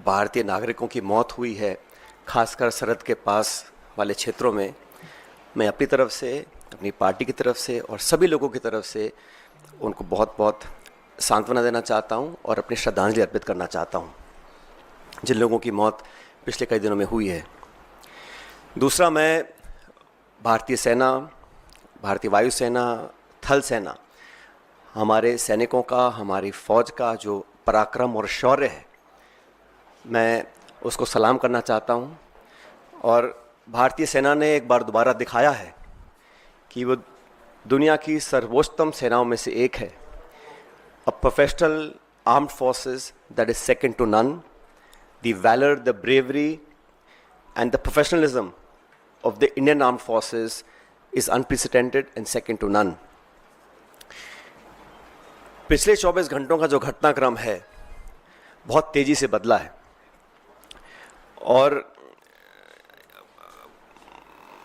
भारतीय नागरिकों की मौत हुई है, खासकर सरहद के पास वाले क्षेत्रों में, मैं अपनी तरफ से, अपनी पार्टी की तरफ से और सभी लोगों की तरफ से उनको बहुत बहुत सांत्वना देना चाहता हूं और अपनी श्रद्धांजलि अर्पित करना चाहता हूं जिन लोगों की मौत पिछले कई दिनों में हुई है। दूसरा, मैं भारतीय सेना, भारतीय वायुसेना, थल सेना, हमारे सैनिकों का, हमारी फ़ौज का जो पराक्रम और शौर्य है, मैं उसको सलाम करना चाहता हूं। और भारतीय सेना ने एक बार दोबारा दिखाया है कि वो दुनिया की सर्वोच्चतम सेनाओं में से एक है। A professional armed forces that is second to none. The valour, the bravery and the professionalism of the Indian Armed Forces is unprecedented and second to none. पिछले 24 घंटों का जो घटनाक्रम है बहुत तेजी से बदला है और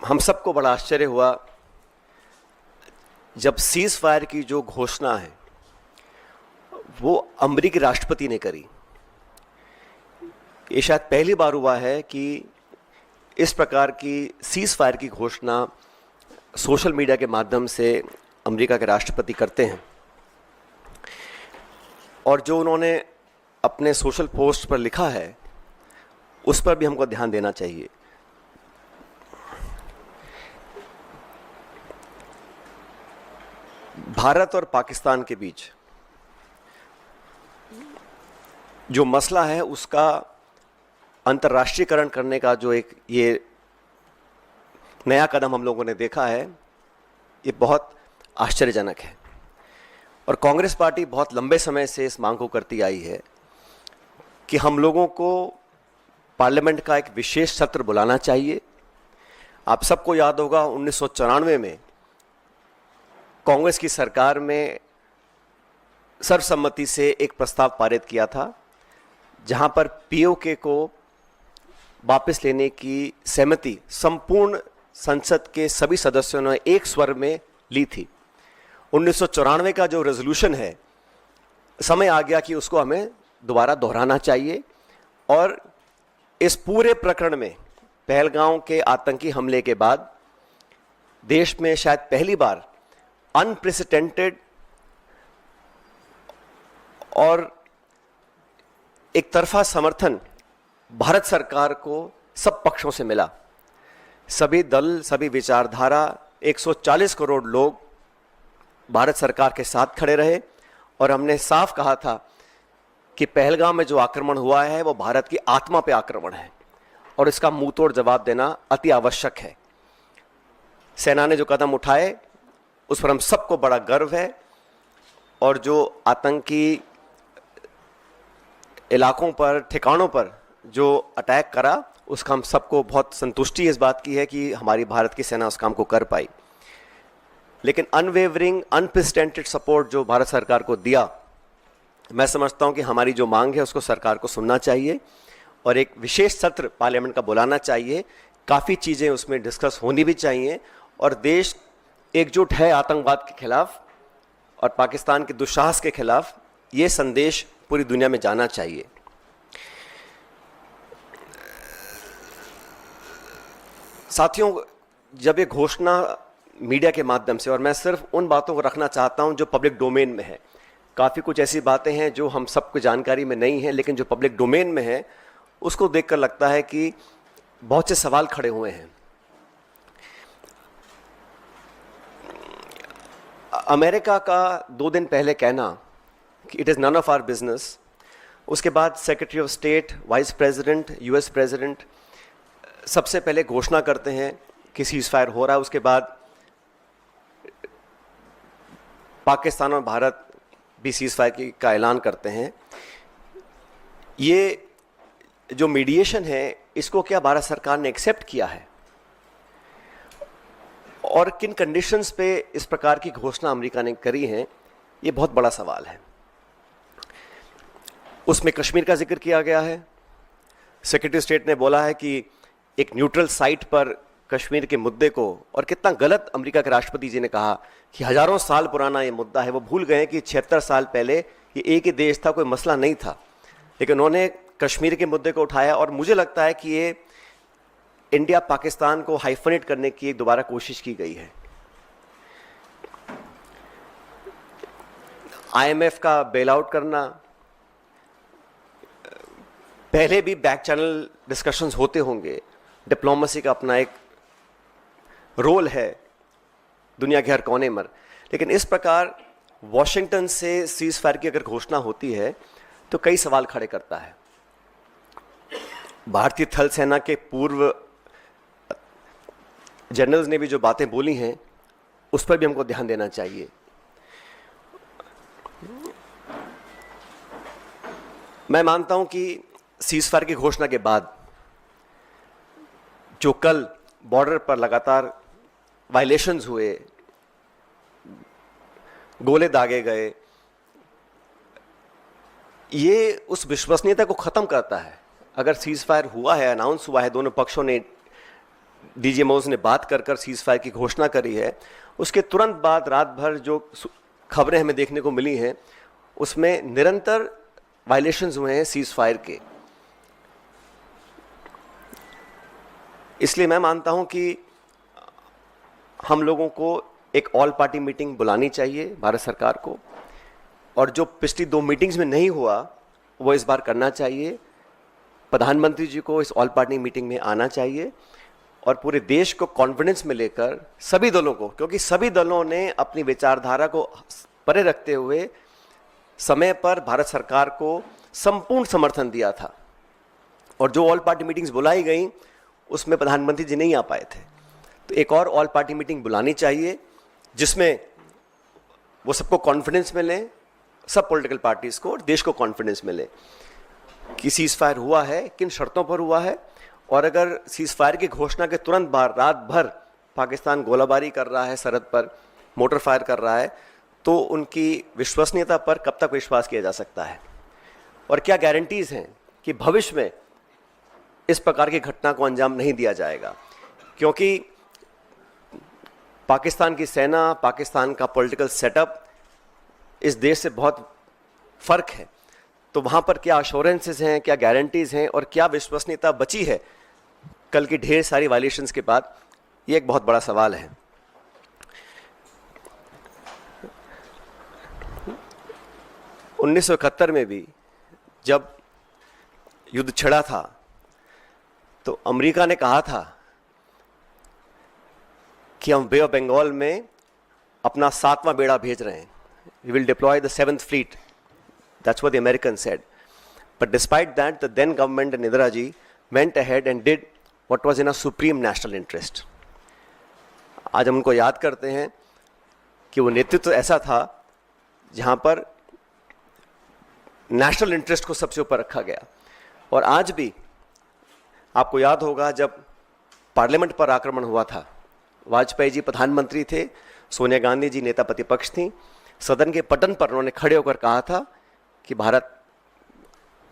हम सबको बड़ा आश्चर्य हुआ जब सीज फायर की जो घोषणा है वो अमेरिकी राष्ट्रपति ने करी। ये शायद पहली बार हुआ है कि इस प्रकार की सीज फायर की घोषणा सोशल मीडिया के माध्यम से अमेरिका के राष्ट्रपति करते हैं। और जो उन्होंने अपने सोशल पोस्ट पर लिखा है उस पर भी हमको ध्यान देना चाहिए। भारत और पाकिस्तान के बीच जो मसला है उसका अंतर्राष्ट्रीयकरण करने का जो एक ये नया कदम हम लोगों ने देखा है, ये बहुत आश्चर्यजनक है। और कांग्रेस पार्टी बहुत लंबे समय से इस मांग को करती आई है कि हम लोगों को पार्लियामेंट का एक विशेष सत्र बुलाना चाहिए। आप सबको याद होगा 1994 में कांग्रेस की सरकार में सर्वसम्मति से एक प्रस्ताव पारित किया था जहां पर पीओके को वापस लेने की सहमति संपूर्ण संसद के सभी सदस्यों ने एक स्वर में ली थी। 1994 का जो रेजोल्यूशन है, समय आ गया कि उसको हमें दोबारा दोहराना चाहिए। और इस पूरे प्रकरण में, पहलगांव के आतंकी हमले के बाद देश में शायद पहली बार अनप्रेसिडेंटेड और एक तरफा समर्थन भारत सरकार को सब पक्षों से मिला। सभी दल, सभी विचारधारा, 140 करोड़ लोग भारत सरकार के साथ खड़े रहे और हमने साफ कहा था कि पहलगाम में जो आक्रमण हुआ है वो भारत की आत्मा पे आक्रमण है और इसका मुंह तोड़ जवाब देना अति आवश्यक है। सेना ने जो कदम उठाए उस पर हम सबको बड़ा गर्व है और जो आतंकी इलाकों पर, ठिकानों पर जो अटैक करा उसका हम सबको बहुत संतुष्टि इस बात की है कि हमारी भारत की सेना उस काम को कर पाई। लेकिन अनवेवरिंग, अनप्रेसिडेंटेड सपोर्ट जो भारत सरकार को दिया, मैं समझता हूं कि हमारी जो मांग है उसको सरकार को सुनना चाहिए और एक विशेष सत्र पार्लियामेंट का बुलाना चाहिए। काफ़ी चीज़ें उसमें डिस्कस होनी भी चाहिए और देश एकजुट है आतंकवाद के खिलाफ और पाकिस्तान के दुस्साहस के खिलाफ। ये संदेश पूरी दुनिया में जाना चाहिए। साथियों, जब ये घोषणा मीडिया के माध्यम से, और मैं सिर्फ उन बातों को रखना चाहता हूं जो पब्लिक डोमेन में है, काफ़ी कुछ ऐसी बातें हैं जो हम सबको जानकारी में नहीं है, लेकिन जो पब्लिक डोमेन में है उसको देखकर लगता है कि बहुत से सवाल खड़े हुए हैं। अमेरिका का 2 दिन पहले कहना कि it is none of our business, उसके बाद secretary of state, vice president, US president सबसे पहले घोषणा करते हैं कि सीज फायर हो रहा है, उसके बाद पाकिस्तान और भारत भी सीज फायर का ऐलान करते हैं। ये जो मीडिएशन है इसको क्या भारत सरकार ने एक्सेप्ट किया है और किन कंडीशंस पे इस प्रकार की घोषणा अमेरिका ने करी है, ये बहुत बड़ा सवाल है। उसमें कश्मीर का जिक्र किया गया है। सेक्रेटरी स्टेट ने बोला है कि एक न्यूट्रल साइट पर कश्मीर के मुद्दे को, और कितना गलत अमेरिका के राष्ट्रपति जी ने कहा कि हजारों साल पुराना ये मुद्दा है। वो भूल गए कि 76 साल पहले ये एक ही देश था, कोई मसला नहीं था, लेकिन उन्होंने कश्मीर के मुद्दे को उठाया और मुझे लगता है कि ये इंडिया पाकिस्तान को हाइफनेट करने की एक दोबारा कोशिश की गई है। आईएमएफ का बेल आउट करना, पहले भी बैक चैनल डिस्कशंस होते होंगे, डिप्लोमेसी का अपना एक रोल है दुनिया के हर कोने में, लेकिन इस प्रकार वॉशिंगटन से सीज फायर की अगर घोषणा होती है तो कई सवाल खड़े करता है। भारतीय थल सेना के पूर्व जनरल्स ने भी जो बातें बोली हैं उस पर भी हमको ध्यान देना चाहिए। मैं मानता हूं कि सीज फायर की घोषणा के बाद जो कल बॉर्डर पर लगातार वायलेशंस हुए, गोले दागे गए, ये उस विश्वसनीयता को खत्म करता है। अगर सीज फायर हुआ है, अनाउंस हुआ है, दोनों पक्षों ने, डीजीएमओज ने बात कर कर सीज फायर की घोषणा करी है, उसके तुरंत बाद रात भर जो खबरें हमें देखने को मिली हैं उसमें निरंतर वायलेशंस हुए हैं सीज फायर के। इसलिए मैं मानता हूं कि हम लोगों को एक ऑल पार्टी मीटिंग बुलानी चाहिए भारत सरकार को, और जो पिछली 2 मीटिंग्स में नहीं हुआ वो इस बार करना चाहिए। प्रधानमंत्री जी को इस ऑल पार्टी मीटिंग में आना चाहिए और पूरे देश को कॉन्फिडेंस में लेकर सभी दलों को, क्योंकि सभी दलों ने अपनी विचारधारा को परे रखते हुए समय पर भारत सरकार को संपूर्ण समर्थन दिया था, और जो ऑल पार्टी मीटिंग्स बुलाई गई उसमें प्रधानमंत्री जी नहीं आ पाए थे। तो एक और ऑल पार्टी मीटिंग बुलानी चाहिए जिसमें वो सबको कॉन्फिडेंस मिले, सब पॉलिटिकल पार्टीज को और देश को कॉन्फिडेंस मिले कि सीज फायर हुआ है, किन शर्तों पर हुआ है, और अगर सीज फायर की घोषणा के तुरंत बाद रात भर पाकिस्तान गोलाबारी कर रहा है, सरहद पर मोटर फायर कर रहा है, तो उनकी विश्वसनीयता पर कब तक विश्वास किया जा सकता है, और क्या गारंटीज हैं कि भविष्य में इस प्रकार की घटना को अंजाम नहीं दिया जाएगा। क्योंकि पाकिस्तान की सेना, पाकिस्तान का पॉलिटिकल सेटअप इस देश से बहुत फर्क है, तो वहाँ पर क्या अश्योरेंसेस हैं, क्या गारंटीज हैं और क्या विश्वसनीयता बची है कल की ढेर सारी वायलेशंस के बाद, ये एक बहुत बड़ा सवाल है। उन्नीस में भी जब युद्ध छिड़ा था तो अमेरिका ने कहा था कि हम बे ऑफ बंगाल में अपना 7वां बेड़ा भेज रहे हैं, we will deploy the 7th fleet. That's what the Americans said. But despite that, the then government and Indira ji went ahead and did what was in our supreme national interest. आज हम उनको याद करते हैं कि वो नेतृत्व ऐसा था जहां पर नेशनल इंटरेस्ट को सबसे ऊपर रखा गया। और आज भी आपको याद होगा जब पार्लियामेंट पर आक्रमण हुआ था, वाजपेयी जी प्रधानमंत्री थे, सोनिया गांधी जी नेता प्रतिपक्ष थी, सदन के पटन पर उन्होंने खड़े होकर कहा था कि भारत,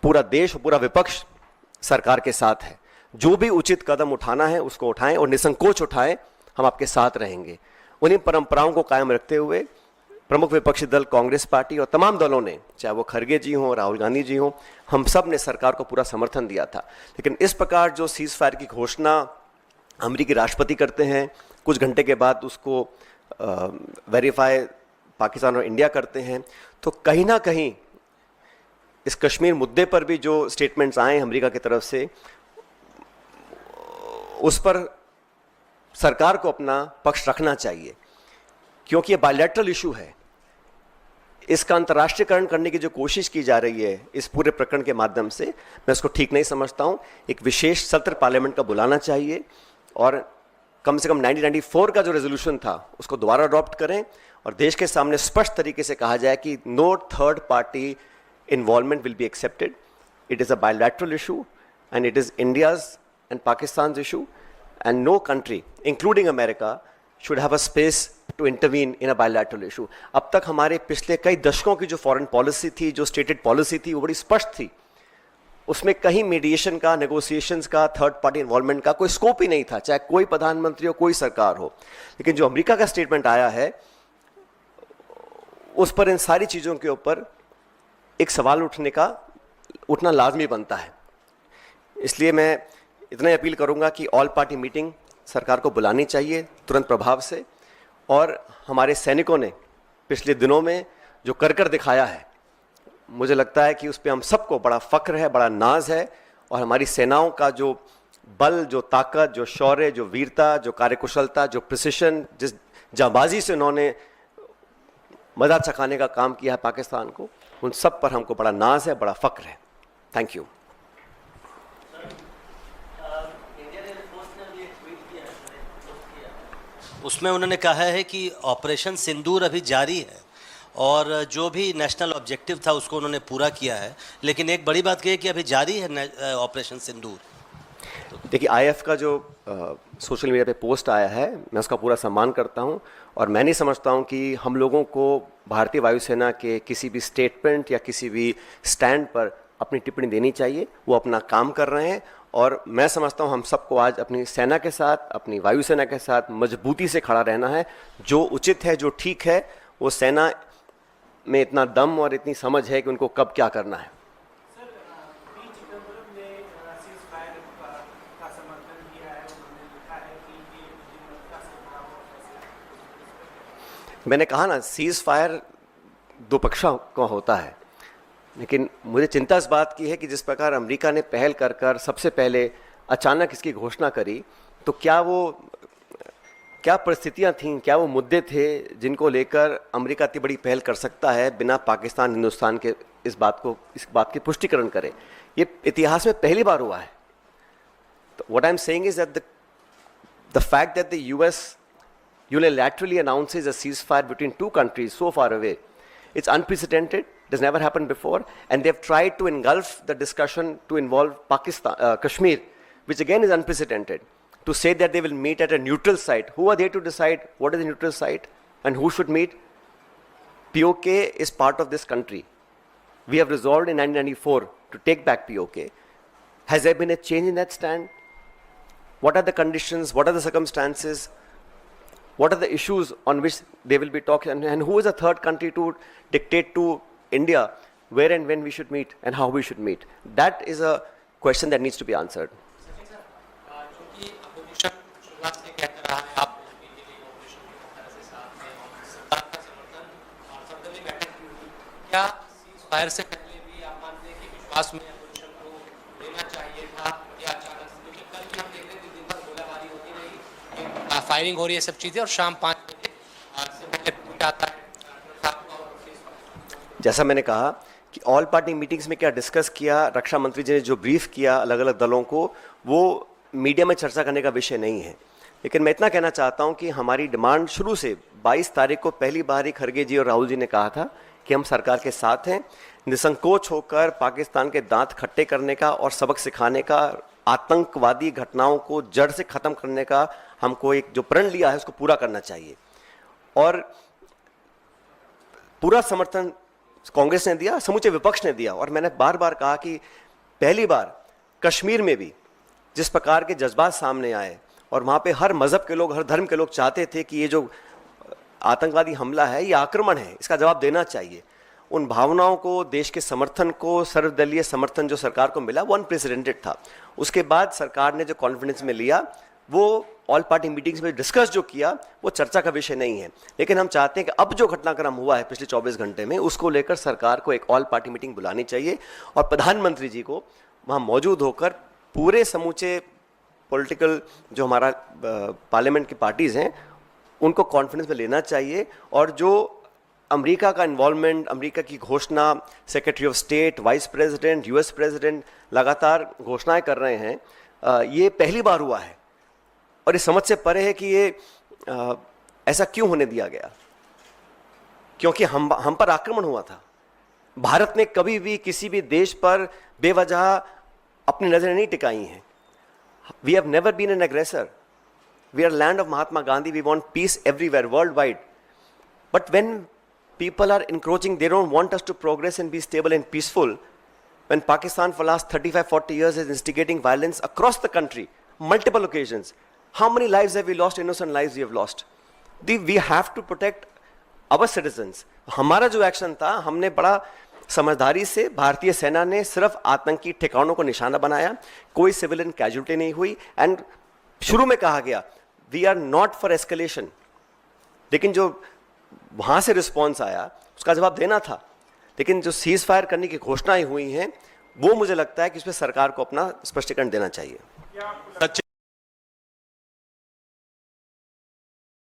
पूरा देश और पूरा विपक्ष सरकार के साथ है, जो भी उचित कदम उठाना है उसको उठाएं और निसंकोच उठाएं, हम आपके साथ रहेंगे। उन्हीं परंपराओं को कायम रखते हुए प्रमुख विपक्षी दल कांग्रेस पार्टी और तमाम दलों ने, चाहे वो खरगे जी हों, राहुल गांधी जी हों, हम सब ने सरकार को पूरा समर्थन दिया था। लेकिन इस प्रकार जो सीज फायर की घोषणा अमेरिकी राष्ट्रपति करते हैं, कुछ घंटे के बाद उसको वेरीफाई पाकिस्तान और इंडिया करते हैं, तो कहीं ना कहीं इस कश्मीर मुद्दे पर भी जो स्टेटमेंट्स आए अमेरिका की तरफ से, उस पर सरकार को अपना पक्ष रखना चाहिए, क्योंकि ये बायलैटरल इशू है। इसका अंतर्राष्ट्रीयकरण करने की जो कोशिश की जा रही है इस पूरे प्रकरण के माध्यम से, मैं इसको ठीक नहीं समझता हूं। एक विशेष सत्र पार्लियामेंट का बुलाना चाहिए और कम से कम 1994 का जो रेजोल्यूशन था उसको दोबारा अडॉप्ट करें और देश के सामने स्पष्ट तरीके से कहा जाए कि no third party involvement will be accepted, it is a bilateral issue and it is India's and Pakistan issue and no country including America should have a space to intervene in a bilateral issue. अब तक हमारे पिछले कई दशकों की जो foreign policy थी, जो स्टेटेड पॉलिसी थी, वो बड़ी स्पष्ट थी। उसमें कहीं मीडिएशन का, नेगोशिएशंस का, थर्ड पार्टी इन्वॉल्वमेंट का कोई स्कोप ही नहीं था, चाहे कोई प्रधानमंत्री हो, कोई सरकार हो। लेकिन जो अमेरिका का स्टेटमेंट आया है उस पर इन सारी चीज़ों के ऊपर एक सवाल उठना लाजमी बनता है। इसलिए मैं इतना ही अपील करूंगा कि ऑल पार्टी मीटिंग सरकार को बुलानी चाहिए तुरंत प्रभाव से। और हमारे सैनिकों ने पिछले दिनों में जो कर दिखाया है, मुझे लगता है कि उस पर हम सबको बड़ा फख्र है, बड़ा नाज है। और हमारी सेनाओं का जो बल, जो ताकत, जो शौर्य, जो वीरता, जो कार्यकुशलता, जो प्रिसिशन, जिस जांबाजी से उन्होंने मजा चखाने का काम किया है पाकिस्तान को, उन सब पर हमको बड़ा नाज है, बड़ा फख्र है। Thank you. उसमें उन्होंने कहा है कि ऑपरेशन सिंदूर अभी जारी है और जो भी नेशनल ऑब्जेक्टिव था उसको उन्होंने पूरा किया है, लेकिन एक बड़ी बात यह है कि अभी जारी है ऑपरेशन सिंदूर। देखिए, आईएफ का जो सोशल मीडिया पे पोस्ट आया है, मैं उसका पूरा सम्मान करता हूं और मैं नहीं समझता हूं कि हम लोगों को भारतीय वायुसेना के किसी भी स्टेटमेंट या किसी भी स्टैंड पर अपनी टिप्पणी देनी चाहिए। वो अपना काम कर रहे हैं और मैं समझता हूं हम सबको आज अपनी सेना के साथ, अपनी वायुसेना के साथ मजबूती से खड़ा रहना है। जो उचित है, जो ठीक है, वो सेना में इतना दम और इतनी समझ है कि उनको कब क्या करना है। मैंने कहा ना, सीज फायर दो पक्षों का होता है, लेकिन मुझे चिंता इस बात की है कि जिस प्रकार अमेरिका ने पहल कर सबसे पहले अचानक इसकी घोषणा करी, तो क्या परिस्थितियां थीं, क्या वो मुद्दे थे जिनको लेकर अमेरिका इतनी बड़ी पहल कर सकता है बिना पाकिस्तान, हिंदुस्तान के इस बात की पुष्टिकरण करे। ये इतिहास में पहली बार हुआ है। तो what I am saying is that the fact that the US unilaterally announces a ceasefire between two countries so far away, it's unprecedented. It has never happened before, and they've tried to engulf the discussion to involve Kashmir, which again is unprecedented. To say that they will meet at a neutral site, who are they to decide what is a neutral site and who should meet? POK is part of this country. We have resolved in 1994 to take back POK. Has there been a change in that stand? What are the conditions? What are the circumstances? What are the issues on which they will be talking, and who is a third country to dictate to India where and when we should meet and how we should meet? That is a question that needs to be answered. क्या fire से पहले भी आप मानते हैं कि विश्वास में अपोजिशन को लेना चाहिए था या अचानक से? क्योंकि कल भी हम देख रहे थे दिन भर गोलाबारी होती रही, फायरिंग हो रही है, सब चीजें, और शाम 5 बजे से पहले ट्वीट आता है। जैसा मैंने कहा कि ऑल पार्टी मीटिंग्स में क्या डिस्कस किया, रक्षा मंत्री जी ने जो ब्रीफ किया अलग अलग दलों को, वो मीडिया में चर्चा करने का विषय नहीं है। लेकिन मैं इतना कहना चाहता हूं कि हमारी डिमांड शुरू से 22 तारीख को पहली बार ही खड़गे जी और राहुल जी ने कहा था कि हम सरकार के साथ हैं, निसंकोच होकर पाकिस्तान के दांत खट्टे करने का और सबक सिखाने का, आतंकवादी घटनाओं को जड़ से खत्म करने का हमको एक जो प्रण लिया है उसको पूरा करना चाहिए। और पूरा समर्थन कांग्रेस ने दिया, समूचे विपक्ष ने दिया। और मैंने बार बार कहा कि पहली बार कश्मीर में भी जिस प्रकार के जज्बात सामने आए और वहाँ पे हर मजहब के लोग, हर धर्म के लोग चाहते थे कि ये जो आतंकवादी हमला है, ये आक्रमण है, इसका जवाब देना चाहिए। उन भावनाओं को, देश के समर्थन को, सर्वदलीय समर्थन जो सरकार को मिला वो अनप्रेसिडेंटेड था। उसके बाद सरकार ने जो कॉन्फिडेंस में लिया, वो ऑल पार्टी मीटिंग्स में डिस्कस जो किया वो चर्चा का विषय नहीं है। लेकिन हम चाहते हैं कि अब जो घटनाक्रम हुआ है पिछले 24 घंटे में, उसको लेकर सरकार को एक ऑल पार्टी मीटिंग बुलानी चाहिए और प्रधानमंत्री जी को वहाँ मौजूद होकर पूरे समूचे पॉलिटिकल जो हमारा पार्लियामेंट की पार्टीज़ हैं उनको कॉन्फिडेंस में लेना चाहिए। और जो अमेरिका का इन्वॉल्वमेंट, अमेरिका की घोषणा, secretary of state, vice president, US president लगातार घोषणाएं कर रहे हैं, ये पहली बार हुआ है। और इस समझ से परे है कि ये ऐसा क्यों होने दिया गया, क्योंकि हम पर आक्रमण हुआ था। भारत ने कभी भी किसी भी देश पर बेवजह अपनी नजरें नहीं टिकाई हैं। We have never been an aggressor. We are land of Mahatma Gandhi. We want peace everywhere, worldwide. But when people are encroaching, they don't want us to progress and be stable and peaceful. When Pakistan for the last 35-40 years is instigating violence across the country, multiple occasions, how many lives have we lost? Innocent lives we have lost. We have to protect our citizens. हमारा जो action था, हमने बड़ा समझदारी से भारतीय सेना ने सिर्फ आतंकी ठिकानों को निशाना बनाया, कोई सिविलियन कैजुअल्टी नहीं हुई। एंड शुरू में कहा गया we are not for escalation, लेकिन जो वहां से रिस्पॉन्स आया उसका जवाब देना था। लेकिन जो सीज फायर करने की घोषणाएं हुई हैं वो मुझे लगता है कि इसमें सरकार को अपना स्पष्टीकरण देना चाहिए।